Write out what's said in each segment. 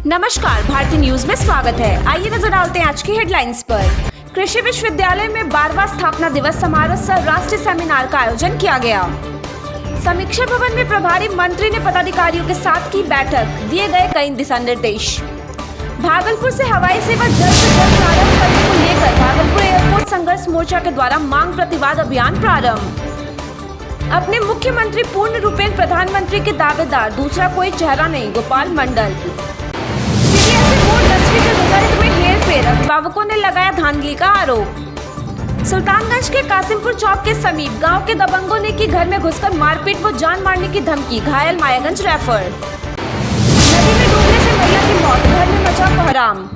नमस्कार, भारतीय न्यूज में स्वागत है। आइए नजर डालते हैं आज की हेडलाइंस पर। कृषि विश्वविद्यालय में 12वां स्थापना दिवस समारोह सह राष्ट्रीय सेमिनार का आयोजन किया गया। समीक्षा भवन में प्रभारी मंत्री ने पदाधिकारियों के साथ की बैठक, दिए गए कई दिशा निर्देश। भागलपुर से हवाई सेवा जल्द से जल्द प्रारंभ करने को लेकर भागलपुर एयरपोर्ट संघर्ष मोर्चा के द्वारा मांग प्रतिवाद अभियान प्रारंभ। अपने मुख्यमंत्री पूर्ण रूपेण प्रधानमंत्री के दावेदार, दूसरा कोई चेहरा नहीं, गोपाल मंडल। सीबीएसई बोर्ड 10वीं के रिजल्ट में हेरफेर, अभिभावकों ने लगाया धांधली का आरोप। सुल्तानगंज के कासिमपुर चौक के समीप गांव के दबंगों ने की घर में घुसकर मारपीट व जान मारने की धमकी, घायल मायागंज रेफर। नदी में डूबने से महिला की मौत, घर में मचा कोहराम।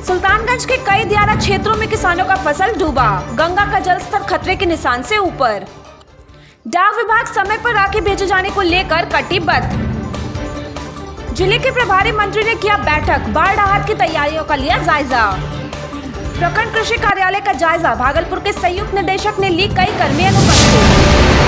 सुल्तानगंज के कई दियारा क्षेत्रों में किसानों का फसल डूबा, गंगा का जलस्तर खतरे के निशान से ऊपर। डाक विभाग समय पर राखी भेजे जाने को लेकर कटिबद्ध। जिले के प्रभारी मंत्री ने किया बैठक, बाढ़ राहत की तैयारियों का लिया जायजा। प्रखंड कृषि कार्यालय का जायजा, भागलपुर के संयुक्त निदेशक ने ली कई कर्मी अनुपस्थित।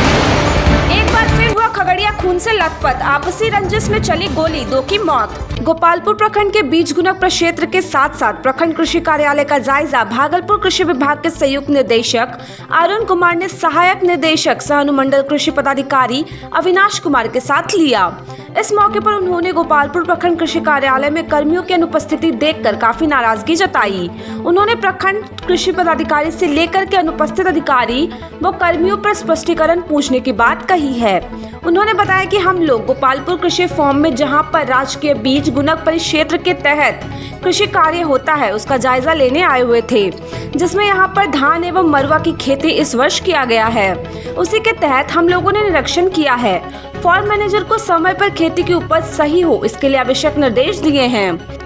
एक बार फिर हुआ खगड़िया खून से लथपथ, आपसी रंजिश में चली गोली, 2 की मौत। गोपालपुर प्रखंड के बीजगुनक प्रक्षेत्र के साथ साथ प्रखंड कृषि कार्यालय का जायजा भागलपुर कृषि विभाग के संयुक्त निदेशक अरुण कुमार ने सहायक निदेशक सह अनुमंडल कृषि पदाधिकारी अविनाश कुमार के साथ लिया। इस मौके पर उन्होंने गोपालपुर प्रखंड कृषि कार्यालय में कर्मियों की अनुपस्थिति देखकर काफी नाराजगी जताई। उन्होंने प्रखंड कृषि पदाधिकारी से लेकर के अनुपस्थित अधिकारी व कर्मियों पर स्पष्टीकरण पूछने की बात कही है। उन्होंने बताया कि हम लोग गोपालपुर कृषि फॉर्म में जहां पर राजकीय बीज गुनक परिक्षेत्र के तहत कृषि कार्य होता है उसका जायजा लेने आए हुए थे, जिसमें यहां पर धान एवं मरुआ की खेती इस वर्ष किया गया है। उसी के तहत हम लोगों ने निरीक्षण किया है। फॉर्म मैनेजर को समय पर खेती की उपज सही हो, इसके लिए आवश्यक निर्देश दिए हैं।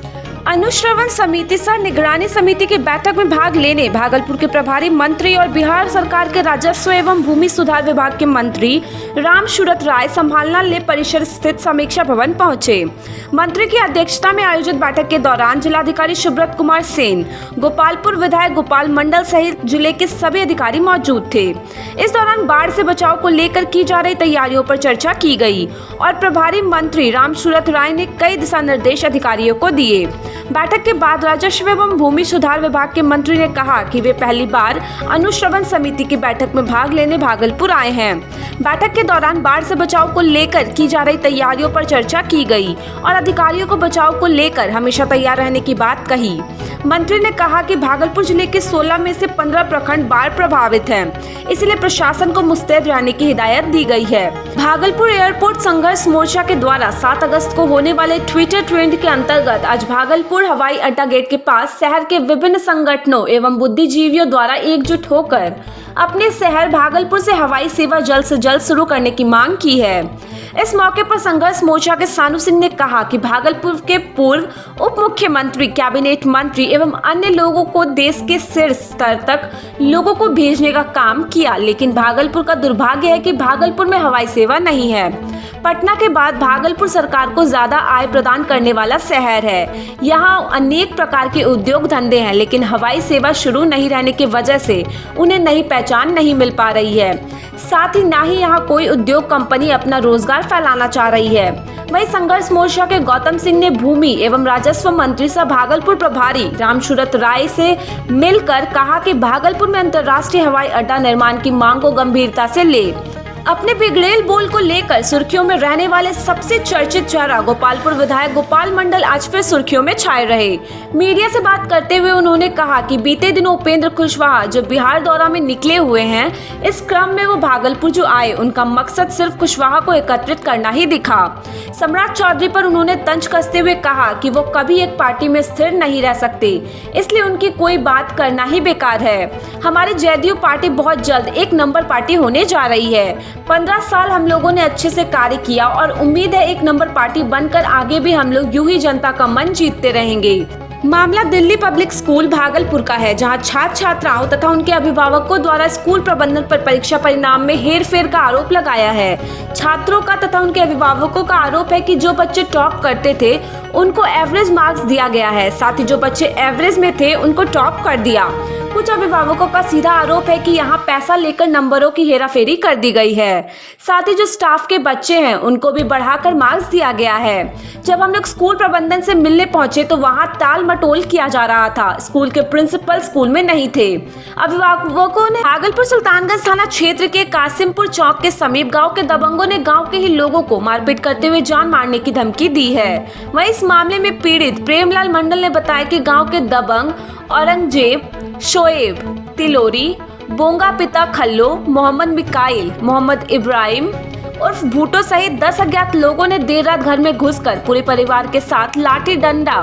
अनुश्रवण समिति सह निगरानी समिति की बैठक में भाग लेने भागलपुर के प्रभारी मंत्री और बिहार सरकार के राजस्व एवं भूमि सुधार विभाग के मंत्री रामसूरत राय संभालना ले परिसर स्थित समीक्षा भवन पहुंचे। मंत्री की अध्यक्षता में आयोजित बैठक के दौरान जिलाधिकारी सुब्रत कुमार सेन, गोपालपुर विधायक गोपाल मंडल सहित जिले के सभी अधिकारी मौजूद थे। इस दौरान बाढ़ से बचाव को लेकर की जा रही तैयारियों पर चर्चा की गई और प्रभारी मंत्री रामसूरत राय ने कई दिशा निर्देश अधिकारियों को दिए। बैठक के बाद राजस्व एवं भूमि सुधार विभाग के मंत्री ने कहा कि वे पहली बार अनुश्रवण समिति की बैठक में भाग लेने भागलपुर आए हैं। बैठक के दौरान बाढ़ से बचाव को लेकर की जा रही तैयारियों पर चर्चा की गई और अधिकारियों को बचाव को लेकर हमेशा तैयार रहने की बात कही। मंत्री ने कहा कि भागलपुर जिले के 16 में से 15 प्रखंड बाढ़ प्रभावित हैं, इसलिए प्रशासन को मुस्तैद रहने की हिदायत दी गई है। भागलपुर एयरपोर्ट संघर्ष मोर्चा के द्वारा 7 अगस्त को होने वाले ट्विटर ट्रेंड के अंतर्गत आज भागलपुर हवाई अड्डा गेट के पास शहर के विभिन्न संगठनों एवं बुद्धिजीवियों द्वारा एकजुट होकर अपने शहर भागलपुर से हवाई सेवा जल्द से जल्द शुरू करने की मांग की है। इस मौके पर संघर्ष मोर्चा के सानू सिंह ने कहा कि भागलपुर के पूर्व उप मुख्यमंत्री, कैबिनेट मंत्री एवं अन्य लोगों को देश के शीर्ष स्तर तक लोगों को भेजने का काम किया, लेकिन भागलपुर का दुर्भाग्य है कि भागलपुर में हवाई सेवा नहीं है। पटना के बाद भागलपुर सरकार को ज्यादा आय प्रदान करने वाला शहर है। यहाँ अनेक प्रकार के उद्योग धंधे हैं, लेकिन हवाई सेवा शुरू नहीं रहने की वजह से उन्हें नई पहचान नहीं मिल पा रही है। साथ ही ना ही यहाँ कोई उद्योग कंपनी अपना रोजगार फैलाना चाह रही है। वहीं संघर्ष मोर्चा के गौतम सिंह ने भूमि एवं राजस्व मंत्री सह भागलपुर प्रभारी रामसूरत राय से मिलकर कहा कि भागलपुर में अंतर्राष्ट्रीय हवाई अड्डा निर्माण की मांग को गंभीरता से ले। अपने बिगड़ेल बोल को लेकर सुर्खियों में रहने वाले सबसे चर्चित चेहरा गोपालपुर विधायक गोपाल मंडल आज फिर सुर्खियों में छाए रहे। मीडिया से बात करते हुए उन्होंने कहा कि बीते दिनों उपेंद्र कुशवाहा जो बिहार दौरा में निकले हुए हैं, इस क्रम में वो भागलपुर जो आए उनका मकसद सिर्फ कुशवाहा को एकत्रित करना ही दिखा। सम्राट चौधरी पर उन्होंने तंज कसते हुए कहा कि वो कभी एक पार्टी में स्थिर नहीं रह सकते, इसलिए उनकी कोई बात करना ही बेकार है। हमारी जदयू पार्टी बहुत जल्द एक नंबर पार्टी होने जा रही है। 15 साल हम लोगों ने अच्छे से कार्य किया और उम्मीद है एक नंबर पार्टी बनकर आगे भी हम लोग यूं ही जनता का मन जीतते रहेंगे। मामला दिल्ली पब्लिक स्कूल भागलपुर का है, जहां छात्र छात्राओं तथा उनके अभिभावकों द्वारा स्कूल प्रबंधन पर परीक्षा परिणाम में हेरफेर का आरोप लगाया है। छात्रों का तथा उनके अभिभावकों का आरोप है कि जो बच्चे टॉप करते थे उनको एवरेज मार्क्स दिया गया है, साथ ही जो बच्चे एवरेज में थे उनको टॉप कर दिया। कुछ अभिभावकों का सीधा आरोप है कि यहाँ पैसा लेकर नंबरों की हेराफेरी कर दी गई है। साथ ही जो स्टाफ के बच्चे हैं उनको भी बढ़ाकर मार्क्स दिया गया है। जब हम लोग स्कूल प्रबंधन से मिलने पहुंचे तो वहाँ टाल मटोल किया जा रहा था। स्कूल के प्रिंसिपल स्कूल में नहीं थे। अभिभावकों ने भागलपुर सुल्तानगंज थाना क्षेत्र के कासिमपुर चौक के समीप गाँव के दबंगों ने गाँव के ही लोगों को मारपीट करते हुए जान मारने की धमकी दी है। वहीं इस मामले में पीड़ित प्रेमलाल मंडल ने बताया कि गाँव के दबंग औरंगजेब, शोएब, तिलोरी, बोंगा पिता खल्लो, मोहम्मद मिकाइल, मोहम्मद इब्राहिम उर्फ भूटो सहित 10 अज्ञात लोगों ने देर रात घर में घुसकर पूरे परिवार के साथ लाठी डंडा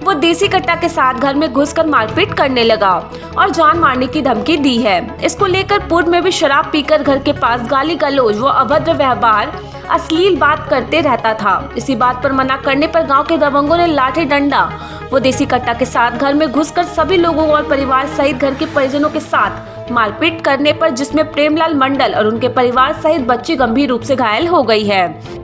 वो देसी कट्टा के साथ घर में घुसकर मारपीट करने लगा और जान मारने की धमकी दी है। इसको लेकर पूर्व में भी शराब पीकर घर के पास गाली गलौज व अभद्र व्यवहार अश्लील बात करते रहता था। इसी बात पर मना करने पर गांव के दबंगों ने लाठी डंडा वो देसी कट्टा के साथ घर में घुसकर सभी लोगों और परिवार सहित घर के परिजनों के साथ मारपीट करने पर जिसमें प्रेमलाल मंडल और उनके परिवार सहित बच्ची गंभीर रूप से घायल हो गई है।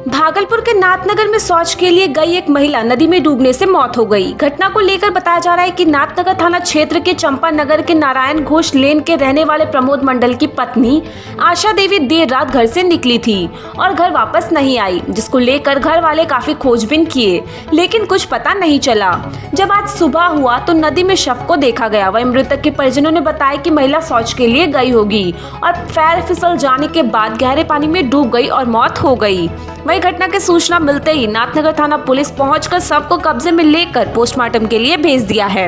भागलपुर के नाथनगर में शौच के लिए गई एक महिला नदी में डूबने से मौत हो गई। घटना को लेकर बताया जा रहा है कि नाथनगर थाना क्षेत्र के चंपानगर के नारायण घोष लेन के रहने वाले प्रमोद मंडल की पत्नी आशा देवी देर रात घर से निकली थी और घर वापस नहीं आई, जिसको लेकर घर वाले काफी खोजबीन किए लेकिन कुछ पता नहीं चला। जब आज सुबह हुआ तो नदी में शव को देखा गया। वहीं मृतक के परिजनों ने बताया कि महिला शौच के लिए गई होगी और पैर फिसल जाने के बाद गहरे पानी में डूब गई और मौत हो गई। वही घटना की सूचना मिलते ही नाथनगर थाना पुलिस पहुंचकर शव को कब्जे में लेकर पोस्टमार्टम के लिए भेज दिया है।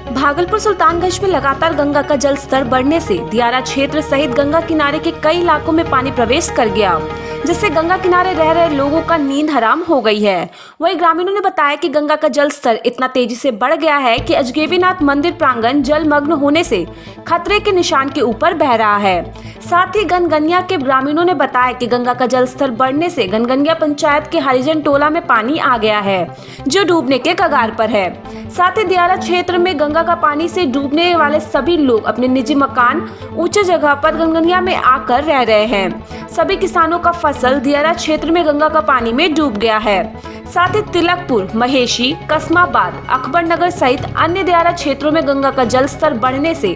भागलपुर सुल्तानगंज में लगातार गंगा का जल स्तर बढ़ने से दियारा क्षेत्र सहित गंगा किनारे के कई इलाकों में पानी प्रवेश कर गया, जिससे गंगा किनारे रह रहे लोगों का नींद हराम हो गई है। वहीं ग्रामीणों ने बताया कि गंगा का जल स्तर इतना तेजी से बढ़ गया है कि अजगेवीनाथ मंदिर प्रांगण जलमग्न होने से खतरे के निशान के ऊपर बह रहा है। साथ ही गनगनिया के ग्रामीणों ने बताया कि गंगा का जल स्तर बढ़ने से गनगनिया पंचायत के हरिजन टोला में पानी आ गया है, जो डूबने के कगार पर है। साथ ही दियारा क्षेत्र में गंगा का पानी से डूबने वाले सभी लोग अपने निजी मकान ऊंचे जगह पर गनगनिया में आकर रह रहे हैं। सभी किसानों का फसल दियारा क्षेत्र में गंगा का पानी में डूब गया है। साथ ही तिलकपुर, महेशी, कस्माबाद, अकबरनगर सहित अन्य दियारा क्षेत्रों में गंगा का जल स्तर बढ़ने से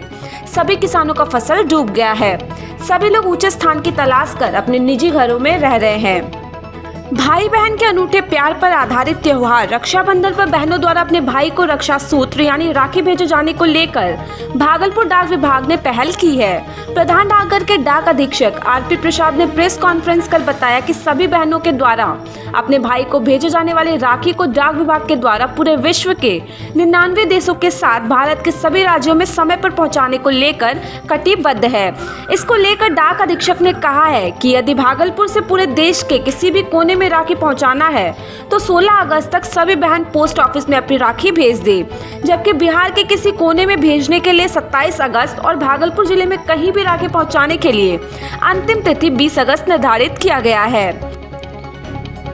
सभी किसानों का फसल डूब गया है। सभी लोग ऊंचे स्थान की तलाश कर अपने निजी घरों में रह रहे हैं। भाई बहन के अनूठे प्यार पर आधारित त्योहार रक्षाबंधन पर बहनों द्वारा अपने भाई को रक्षा सूत्र यानी राखी भेजे जाने को लेकर भागलपुर डाक विभाग ने पहल की है। प्रधान डाकघर के डाक अधीक्षक आरपी प्रसाद ने प्रेस कॉन्फ्रेंस कर बताया कि सभी बहनों के द्वारा अपने भाई को भेजे जाने वाली राखी को डाक विभाग के द्वारा पूरे विश्व के 99 देशों के साथ भारत के सभी राज्यों में समय पर पहुंचाने को लेकर कटिबद्ध है। इसको लेकर डाक अधीक्षक ने कहा है कि यदि भागलपुर से पूरे देश के किसी भी कोने में राखी पहुंचाना है तो 16 अगस्त तक सभी बहन पोस्ट ऑफिस में अपनी राखी भेज दे, जबकि बिहार के किसी कोने में भेजने के लिए 27 अगस्त और भागलपुर जिले में कहीं भी राखी पहुंचाने के लिए अंतिम तिथि 20 अगस्त निर्धारित किया गया है।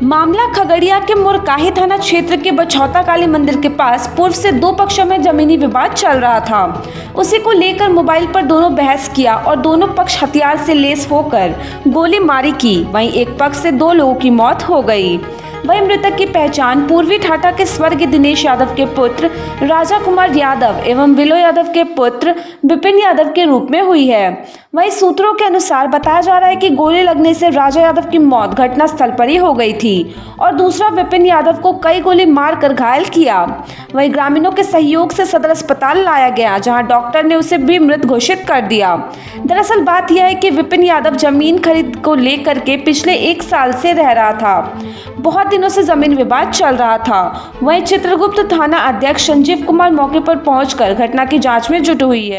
मामला खगड़िया के मोरकाही थाना क्षेत्र के बछौता काली मंदिर के पास पूर्व से दो पक्षों में जमीनी विवाद चल रहा था। उसी को लेकर मोबाइल पर दोनों बहस किया और दोनों पक्ष हथियार से लैस होकर गोली मारी की। वहीं एक पक्ष से 2 लोगों की मौत हो गई। वहीं मृतक की पहचान पूर्वी ठाठा के स्वर्गीय दिनेश यादव के पुत्र राजा कुमार यादव एवं विलो यादव के पुत्र विपिन यादव के रूप में हुई है। वहीं सूत्रों के अनुसार बताया जा रहा है कि गोली लगने से राजा यादव की मौत घटनास्थल पर ही हो गई थी और दूसरा विपिन यादव को कई गोली मारकर घायल किया। वहीं ग्रामीणों के सहयोग से सदर अस्पताल लाया गया, जहां डॉक्टर ने उसे भी मृत घोषित कर दिया। दरअसल बात यह है कि विपिन यादव जमीन खरीद को लेकर के पिछले 1 साल से रह रहा था। बहुत दिनों से जमीन विवाद चल रहा था। वहीं चित्रगुप्त थाना अध्यक्ष संजीव कुमार मौके पर पहुंचकर घटना की जांच में जुटी हुई है।